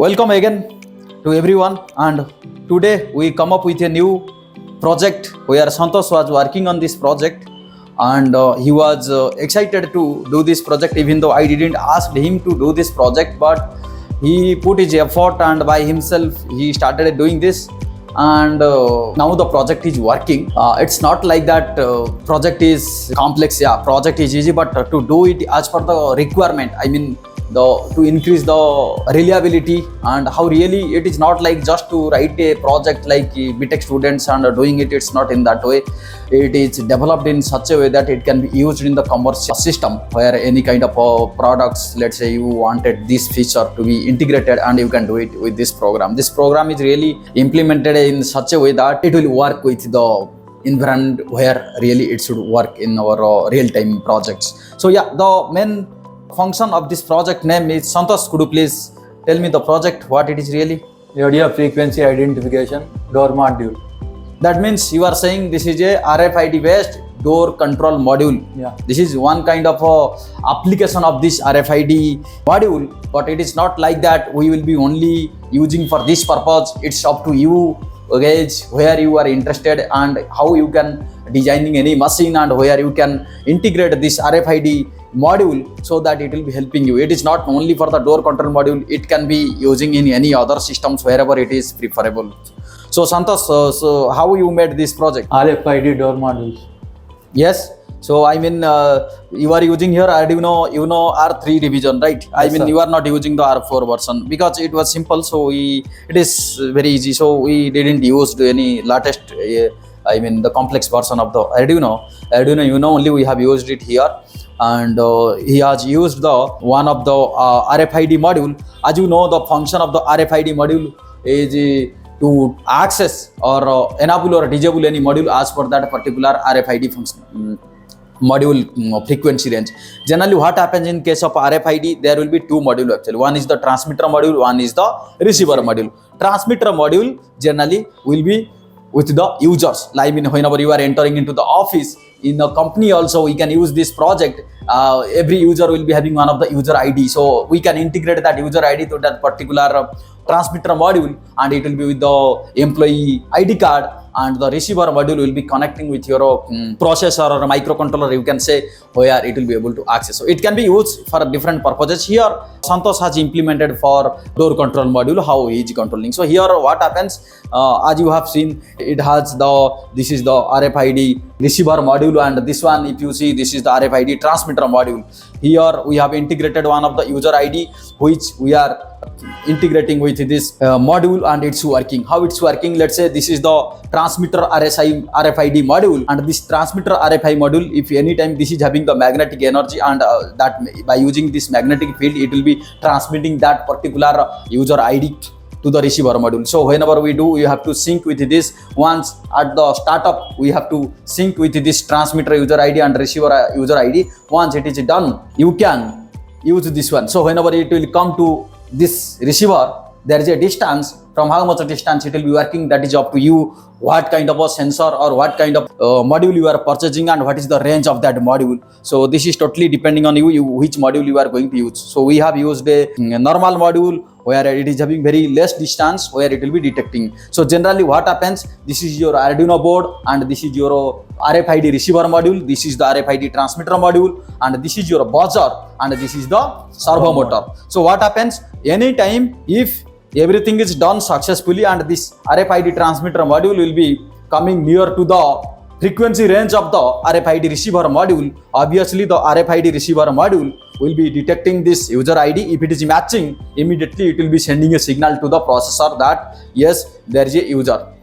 Welcome again to everyone, and today we come up with a new project where Santosh was working on this project, and he was excited to do this project even though I didn't ask him to do this project, but he put his effort and by himself he started doing this, and now the project is working. It's not like that project is complex. Yeah, project is easy, but to do it as per the requirement, I mean to increase the reliability, and how really it is not like just to write a project like BTech students and doing it. It's not in that way. It is developed in such a way that it can be used in the commercial system, where any kind of products, let's say you wanted this feature to be integrated, and you can do it with this program. This program is really implemented in such a way that it will work with the environment where really it should work in our real-time projects. So yeah, the main function of this project name is Santosh. Could you please tell me the project, what it is really? Audio frequency identification door module. That means you are saying this is a RFID-based door control module. Yeah. This is one kind of application of this RFID module, but it is not like that we will be only using for this purpose. It's up to you, guys, where you are interested and how you can designing any machine and where you can integrate this RFID module so that it will be helping you. It is not only for the door control module, it can be using in any other systems wherever it is preferable. So Santosh, so how you made this project? RFID door modules. Yes, so I mean you are using here Arduino UNO R3 revision, right? Yes, I mean sir. you are not using the R4 version because it was simple, so it is very easy, so we didn't use any latest I mean the complex version of the Arduino UNO only we have used it here. And he has used the one of the RFID module. As you know, the function of the RFID module is to access or enable or disable any module as per that particular RFID function module frequency range. Generally what happens in case of RFID, there will be two modules actually. One is the transmitter module, one is the receiver module. Transmitter module generally will be with the users. Like whenever you are entering into the office, in the company also we can use this project. Every user will be having one of the user ID, so we can integrate that user ID to that particular transmitter module, and it will be with the employee ID card, and the receiver module will be connecting with your processor or microcontroller, you can say, where it will be able to access. So it can be used for different purposes. Here Santosh has implemented for door control module how he is controlling. So here what happens, as you have seen, it has this is the RFID receiver module, and this one, if you see, this is the RFID transmitter module. Here we have integrated one of the user ID which we are integrating with this module, and it's working. How it's working? Let's say this is the transmitter RFID module, and this transmitter RFID module, if anytime this is having the magnetic energy, and that by using this magnetic field it will be transmitting that particular user ID to the receiver module. So whenever we do, we have to sync with this. Once at the startup, we have to sync with this transmitter user ID and receiver user ID. Once it is done, you can use this one. So whenever it will come to this receiver, there is a distance. From how much distance it will be working, that is up to you, what kind of a sensor or what kind of module you are purchasing and what is the range of that module. So this is totally depending on you which module you are going to use. So we have used a normal module where it is having very less distance, where it will be detecting. So generally what happens, this is your Arduino board, and this is your RFID receiver module, this is the RFID transmitter module, and this is your buzzer, and this is the servo motor. So what happens, anytime if everything is done successfully and this RFID transmitter module will be coming near to the frequency range of the RFID receiver module, obviously the RFID receiver module will be detecting this user ID. If it is matching, immediately it will be sending a signal to the processor that yes, there is a user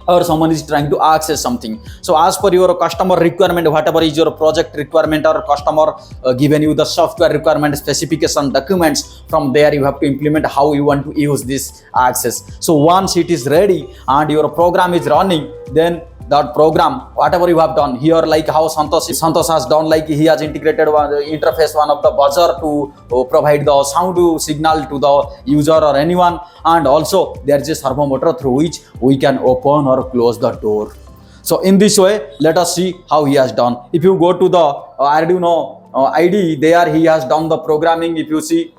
or someone is trying to access something. So as per your customer requirement, whatever is your project requirement or customer given you the software requirement specification documents, from there you have to implement how you want to use this access. So once it is ready and your program is running, then that program, whatever you have done here, like how Santosh has done, like he has integrated one interface, one of the buzzer to provide the sound signal to the user or anyone, and also there is a servo motor through which we can open or close the door. So in this way, let us see how he has done. If you go to the Arduino ID, there he has done the programming. If you see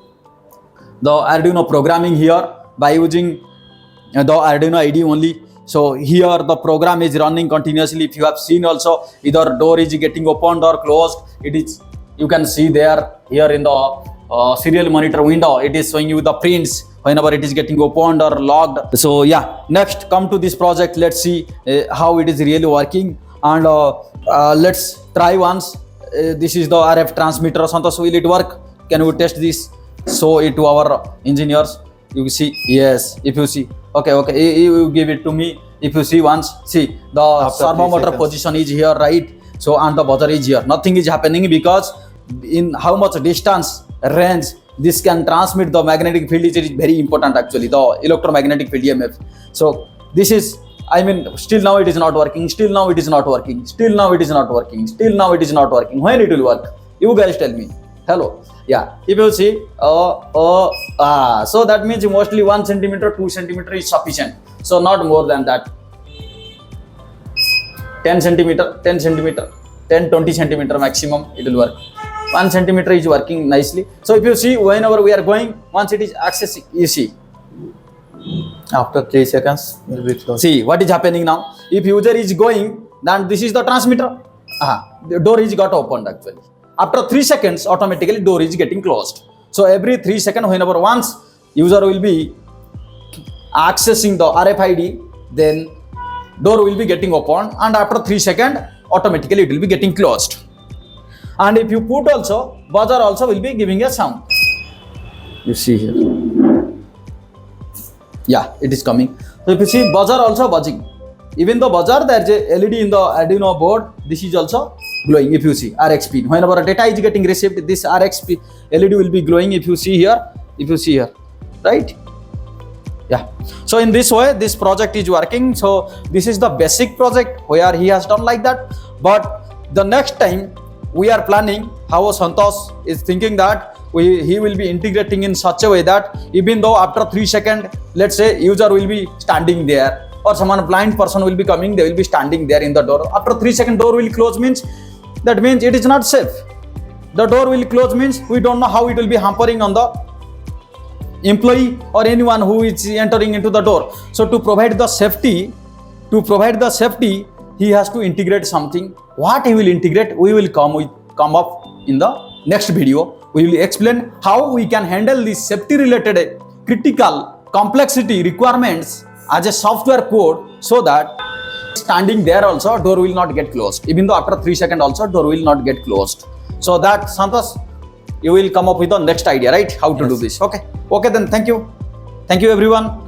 the Arduino programming here, by using the Arduino IDE only. So here the program is running continuously. If you have seen also, either door is getting opened or closed, it is, you can see there here in the serial monitor window, it is showing you the prints whenever it is getting opened or locked. So yeah, next come to this project. Let's see how it is really working, and let's try once. This is the RF transmitter. Santosh, will it work? Can we test this? Show it to our engineers. You see, yes, if you see, okay, you give it to me. If you see once, see the After servo 3 motor seconds. position is here, right? So, and the buzzer is here. Nothing is happening because in how much distance range this can transmit the magnetic field is very important actually, the electromagnetic field EMF. So this is, I mean, still now it is not working, still now it is not working, still now it is not working, still now it is not working. When it will work? You guys tell me. Hello. Yeah, if you see, so that means mostly 1 centimeter, 2 centimeter is sufficient. So not more than that. 10 centimeter, 10 centimeter, 10, 20 centimeter maximum, it will work. 1 centimeter is working nicely. So if you see, whenever we are going, once it is accessing, you see. After 3 seconds, will be closed. See what is happening now. If user is going, then this is the transmitter. The door is got opened actually. After 3 seconds, automatically door is getting closed. So every 3 seconds, whenever once user will be accessing the RFID, then door will be getting opened, and after 3 seconds, automatically it will be getting closed. And if you put also, buzzer also will be giving a sound. You see here. Yeah, it is coming. So if you see, buzzer also buzzing. Even the buzzer, there is a LED in the Arduino board. This is also glowing. If you see RXP, whenever data is getting received, this RXP LED will be glowing. If you see here, right? Yeah. So in this way, this project is working. So this is the basic project where he has done like that. But the next time we are planning how Santosh is thinking that he will be integrating in such a way that even though after 3 seconds, let's say user will be standing there, or someone blind person will be coming, they will be standing there in the door. After 3 seconds, door will close means, that means it is not safe. The door will close means we don't know how it will be hampering on the employee or anyone who is entering into the door. So to provide the safety, he has to integrate something. What he will integrate, we will come up in the next video. We will explain how we can handle these safety related critical complexity requirements as a software code, so that standing there also door will not get closed. Even though after 3 seconds also door will not get closed. So that Santosh, you will come up with the next idea, right? How to do this. Okay, then thank you everyone.